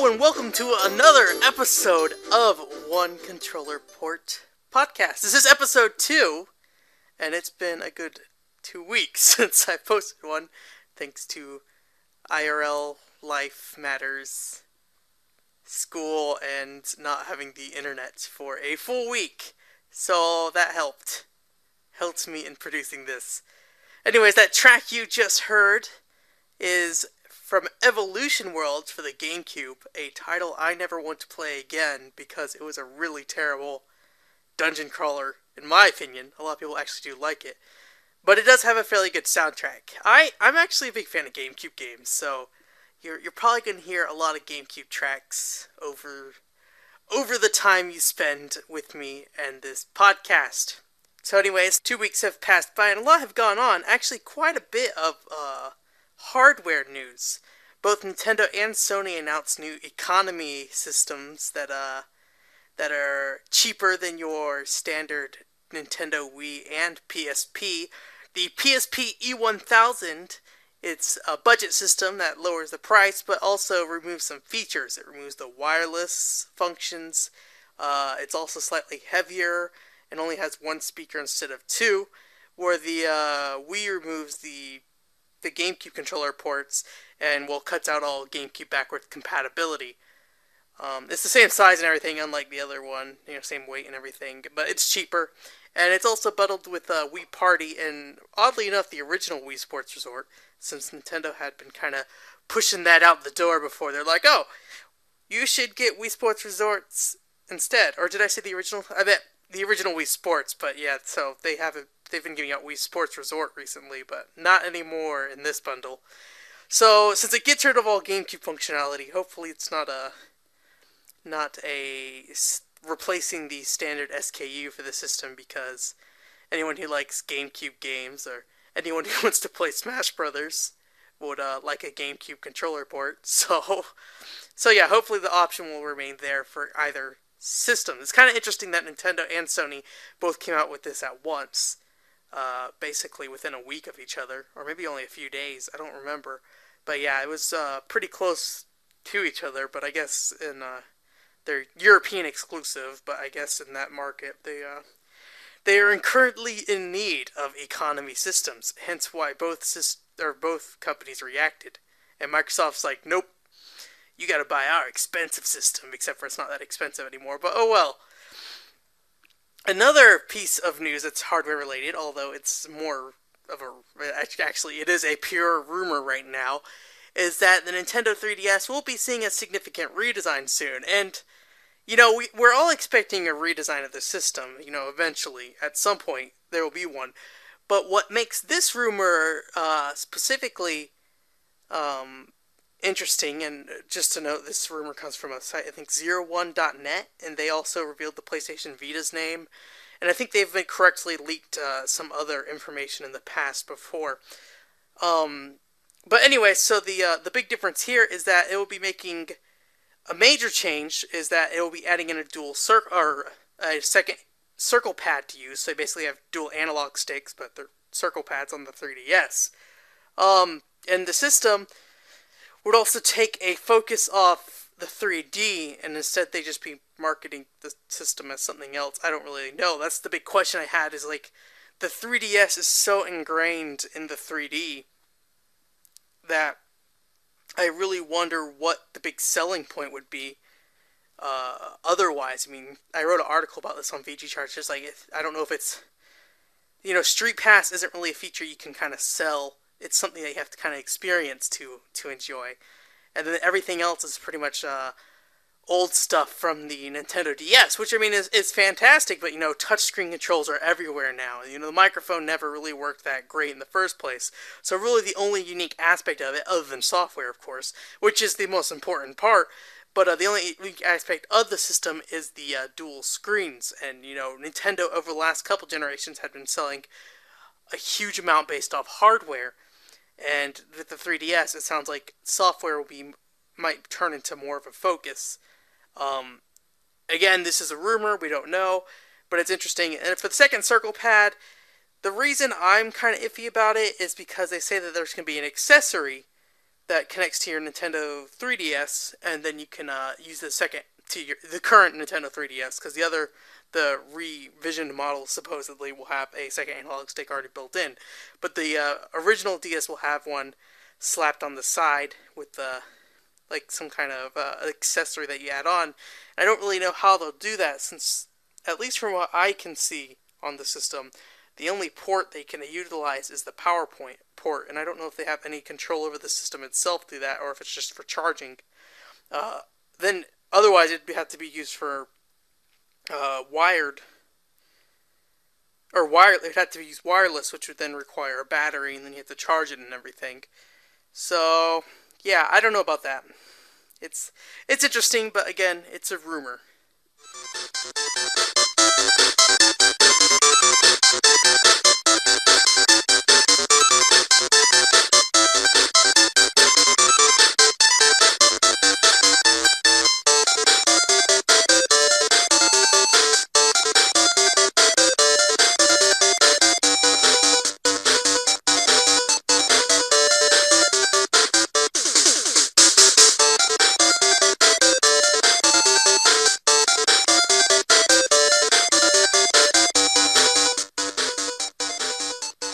Hello and welcome to another episode of One Controller Port Podcast. This is episode 2, and it's been a good 2 weeks since I posted one, thanks to IRL, life matters, school, and not having the internet for a full week. So that helped me in producing this. Anyways, that track you just heard is from Evolution Worlds for the GameCube, a title I never want to play again because it was a really terrible dungeon crawler, in my opinion. A lot of people actually do like it. But it does have a fairly good soundtrack. I'm actually a big fan of GameCube games, so you're probably going to hear a lot of GameCube tracks over the time you spend with me and this podcast. So anyways, 2 weeks have passed by and a lot have gone on. Actually, quite a bit of hardware news. Both Nintendo and Sony announced new economy systems that are cheaper than your standard Nintendo Wii and PSP. The PSP E1000, it's a budget system that lowers the price, but also removes some features. It removes the wireless functions. It's also slightly heavier and only has one speaker instead of two, where the Wii removes the GameCube controller ports and cuts out all GameCube backwards compatibility. It's the same size and everything, unlike the other one, same weight and everything, but it's cheaper. And it's also bundled with Wii Party and, oddly enough, the original Wii Sports Resort, since Nintendo had been kind of pushing that out the door before. They're like, oh, you should get Wii Sports Resorts instead. Or did I say the original? I bet the original Wii Sports, but yeah, so they've been giving out Wii Sports Resort recently, but not anymore in this bundle. So, since it gets rid of all GameCube functionality, hopefully it's not replacing the standard SKU for the system, because anyone who likes GameCube games, or anyone who wants to play Smash Brothers, would like a GameCube controller port. So yeah, hopefully the option will remain there for either system. It's kind of interesting that Nintendo and Sony both came out with this at once, basically within a week of each other, or maybe only a few days, I don't remember. But yeah, it was pretty close to each other, but I guess in they're European exclusive, but I guess in that market they are currently in need of economy systems, hence why both companies reacted. And Microsoft's like, nope, you gotta buy our expensive system, except for it's not that expensive anymore, but oh well. Another piece of news that's hardware related, although it's more of actually it is a pure rumor right now, is that the Nintendo 3DS will be seeing a significant redesign soon. And, we're all expecting a redesign of the system, eventually, at some point, there will be one. But what makes this rumor specifically interesting, and just to note, this rumor comes from a site, I think, 01.net, and they also revealed the PlayStation Vita's name, and I think they've been correctly leaked some other information in the past before. But anyway, so the big difference here is that it will be making a major change, is that it will be adding in a dual a second circle pad to use, so you basically have dual analog sticks, but they're circle pads on the 3DS. And the system would also take a focus off the 3D, and instead they just be marketing the system as something else. I don't really know. That's the big question I had, is like, the 3DS is so ingrained in the 3D that I really wonder what the big selling point would be otherwise. I mean, I wrote an article about this on VG Charts, just like, I don't know if it's, Street Pass isn't really a feature you can kind of sell. It's something that you have to kind of experience to enjoy. And then everything else is pretty much old stuff from the Nintendo DS, which, I mean, is fantastic, but, touchscreen controls are everywhere now. The microphone never really worked that great in the first place. So really the only unique aspect of it, other than software, of course, which is the most important part, but the only unique aspect of the system is the dual screens. And, Nintendo over the last couple generations had been selling a huge amount based off hardware. And with the 3DS, it sounds like software might turn into more of a focus. Again, this is a rumor, we don't know, but it's interesting. And for the second circle pad, the reason I'm kind of iffy about it is because they say that there's going to be an accessory that connects to your Nintendo 3DS, and then you can use the current Nintendo 3DS, because the revisioned model supposedly will have a second analog stick already built in, but the original DS will have one slapped on the side with like some kind of accessory that you add on. I don't really know how they'll do that, since at least from what I can see on the system, the only port they can utilize is the PowerPoint port, and I don't know if they have any control over the system itself through that, or if it's just for charging. Then otherwise it'd have to be used for wired, or it'd have to be used wireless, which would then require a battery, and then you have to charge it and everything. So yeah, I don't know about that. It's interesting, but again, it's a rumor.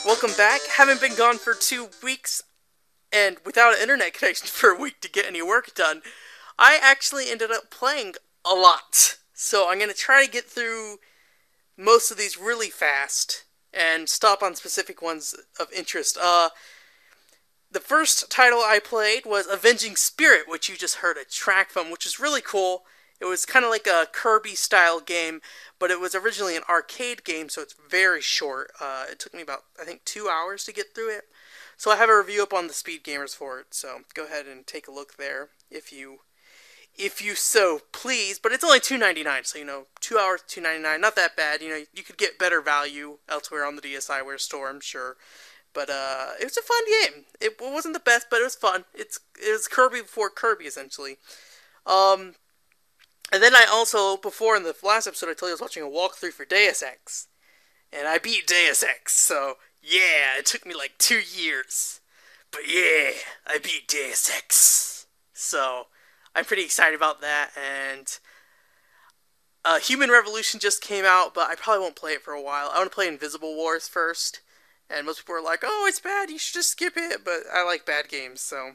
Welcome back. Haven't been gone for 2 weeks, and without an internet connection for a week to get any work done, I actually ended up playing a lot. So I'm going to try to get through most of these really fast, and stop on specific ones of interest. The first title I played was Avenging Spirit, which you just heard a track from, which is really cool. It was kind of like a Kirby-style game, but it was originally an arcade game, so it's very short. It took me about, I think, 2 hours to get through it. So I have a review up on the Speed Gamers for it, so go ahead and take a look there if you so please. But it's only $2.99, so 2 hours, $2.99, not that bad. You could get better value elsewhere on the DSiWare store, I'm sure. But it was a fun game. It wasn't the best, but it was fun. It was Kirby before Kirby, essentially. And then I also, before in the last episode, I told you I was watching a walkthrough for Deus Ex. And I beat Deus Ex, so yeah, it took me like 2 years. But yeah, I beat Deus Ex. So I'm pretty excited about that, and Human Revolution just came out, but I probably won't play it for a while. I want to play Invisible Wars first, and most people are like, oh, it's bad, you should just skip it, but I like bad games, so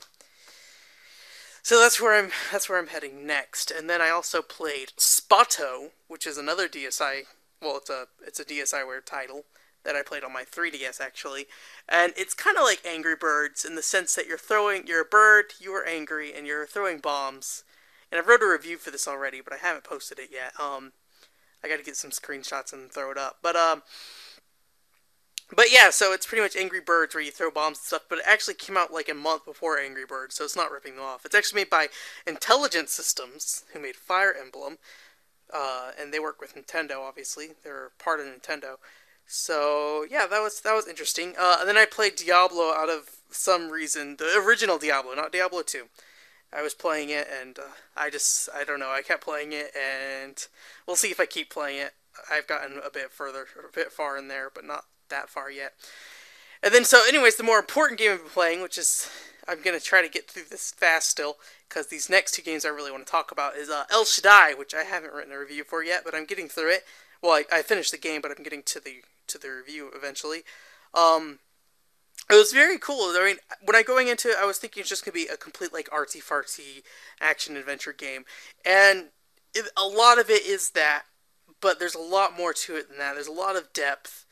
that's where I'm heading next. And then I also played Spotto, which is another DSi. Well, it's a DSiWare title that I played on my 3DS actually, and it's kind of like Angry Birds in the sense that you're a bird, you are angry, and you're throwing bombs. And I wrote a review for this already, but I haven't posted it yet. I got to get some screenshots and throw it up. But yeah, so it's pretty much Angry Birds where you throw bombs and stuff, but it actually came out like a month before Angry Birds, so it's not ripping them off. It's actually made by Intelligent Systems, who made Fire Emblem, and they work with Nintendo, obviously. They're part of Nintendo. So yeah, that was interesting. And then I played Diablo out of some reason, the original Diablo, not Diablo 2. I was playing it, and I don't know, I kept playing it, and we'll see if I keep playing it. I've gotten a bit far in there, but not that far yet. And then, so anyways, the more important game I've been playing, which is, I'm going to try to get through this fast still, because these next 2 games I really want to talk about, is El Shaddai, which I haven't written a review for yet, but I'm getting through it. Well, I finished the game, but I'm getting to the review eventually. It was very cool. I mean, when I going into it, I was thinking it's just going to be a complete, like, artsy-fartsy action-adventure game. And a lot of it is that, but there's a lot more to it than that. There's a lot of depth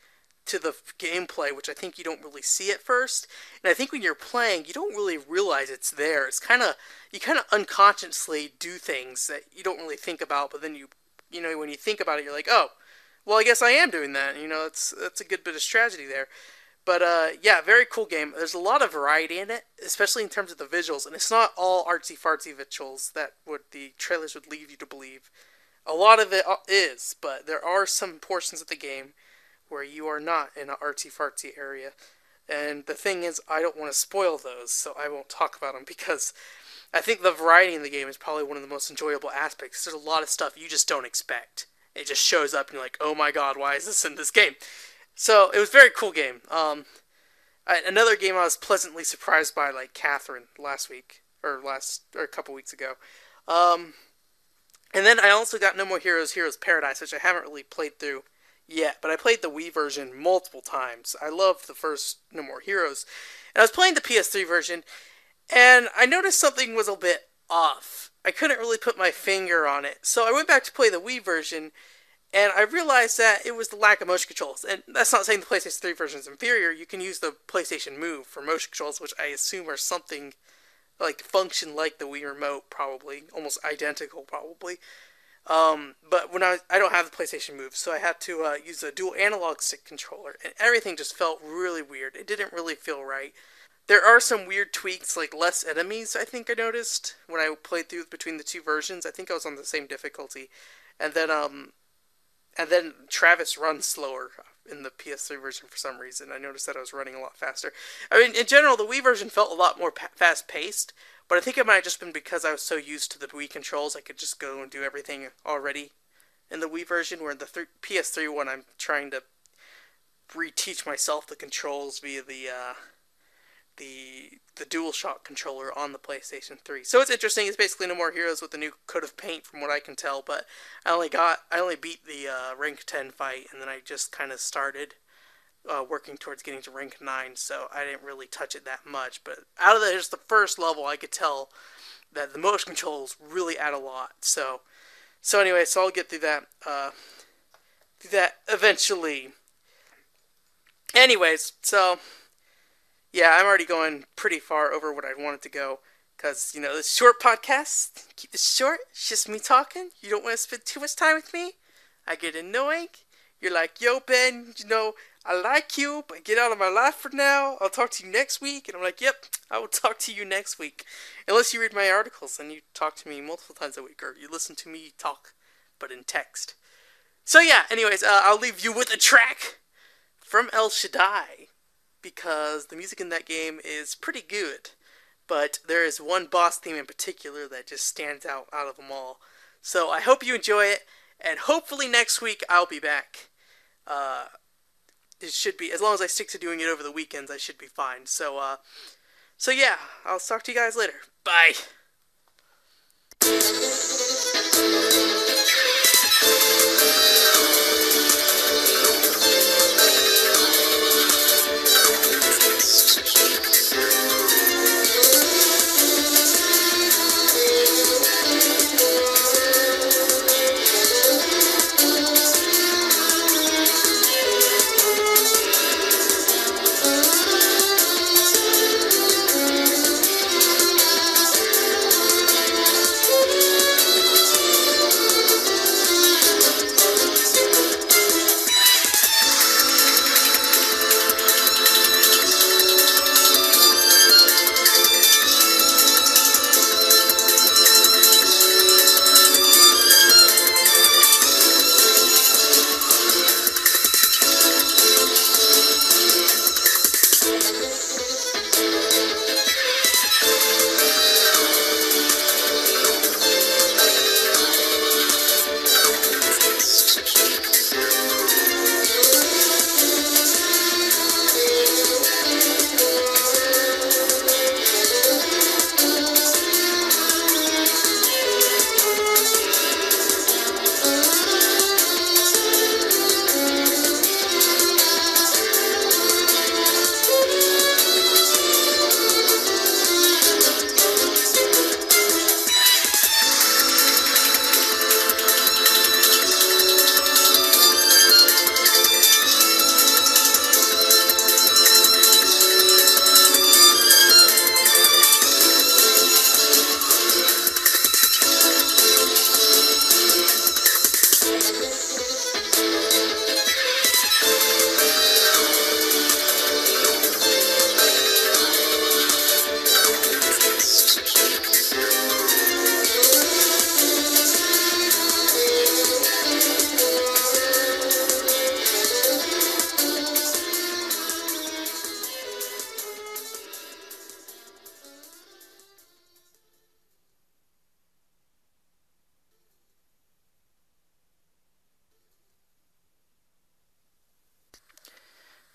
to the gameplay, which I think you don't really see at first. And I think when you're playing, you don't really realize it's there. It's you kind of unconsciously do things that you don't really think about, but then when you think about it, you're like, oh, well, I guess I am doing that. That's a good bit of strategy there. But yeah, very cool game. There's a lot of variety in it, especially in terms of the visuals, and it's not all artsy-fartsy visuals that the trailers would lead you to believe. A lot of it is, but there are some portions of the game where you are not in an artsy-fartsy area. And the thing is, I don't want to spoil those, so I won't talk about them, because I think the variety in the game is probably one of the most enjoyable aspects. There's a lot of stuff you just don't expect. It just shows up, and you're like, oh my god, why is this in this game? So, it was a very cool game. Another game I was pleasantly surprised by, like Catherine last week or a couple weeks ago. Um, and then I also got No More Heroes, Heroes Paradise, which I haven't really played through yet, but I played the Wii version multiple times. I loved the first No More Heroes, and I was playing the PS3 version, and I noticed something was a bit off. I couldn't really put my finger on it, so I went back to play the Wii version, and I realized that it was the lack of motion controls. And that's not saying the PlayStation 3 version is inferior. You can use the PlayStation Move for motion controls, which I assume are something like function like the Wii remote, probably almost identical, probably. But when I don't have the PlayStation Move, so I had to use a dual analog stick controller, and everything just felt really weird. It didn't really feel right. There are some weird tweaks, like less enemies. I think I noticed when I played through between the two versions. I think I was on the same difficulty, and then Travis runs slower in the PS3 version for some reason. I noticed that I was running a lot faster. I mean, in general, the Wii version felt a lot more fast paced, but I think it might have just been because I was so used to the Wii controls, I could just go and do everything already in the Wii version. Where in the PS3 one, I'm trying to reteach myself the controls via the DualShock controller on the PlayStation 3. So it's interesting. It's basically No More Heroes with a new coat of paint, from what I can tell. But I only beat the rank 10 fight, and then I just kind of started working towards getting to rank 9. So I didn't really touch it that much. But out of just the first level, I could tell that the motion controls really add a lot. So anyway, so I'll get through that eventually. Anyways, so yeah, I'm already going pretty far over what I wanted to go. Because, this short podcast, keep this short. It's just me talking. You don't want to spend too much time with me. I get annoying. You're like, yo, Ben, I like you, but get out of my life for now. I'll talk to you next week. And I'm like, yep, I will talk to you next week. Unless you read my articles and you talk to me multiple times a week. Or you listen to me talk, but in text. So yeah, anyways, I'll leave you with a track from El Shaddai, because the music in that game is pretty good. But there is one boss theme in particular that just stands out of them all. So I hope you enjoy it, and hopefully next week I'll be back. It should be, as long as I stick to doing it over the weekends, I should be fine. So yeah, I'll talk to you guys later. Bye.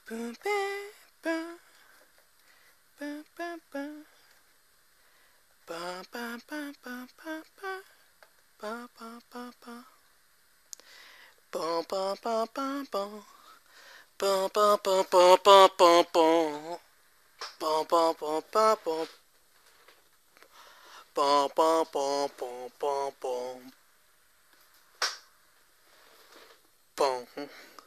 Boom, ba, ba. ba ba ba ba. Ba ba ba ba ba ba ba. Ba ba ba ba ba. Ba ba ba ba ba ba. Boom.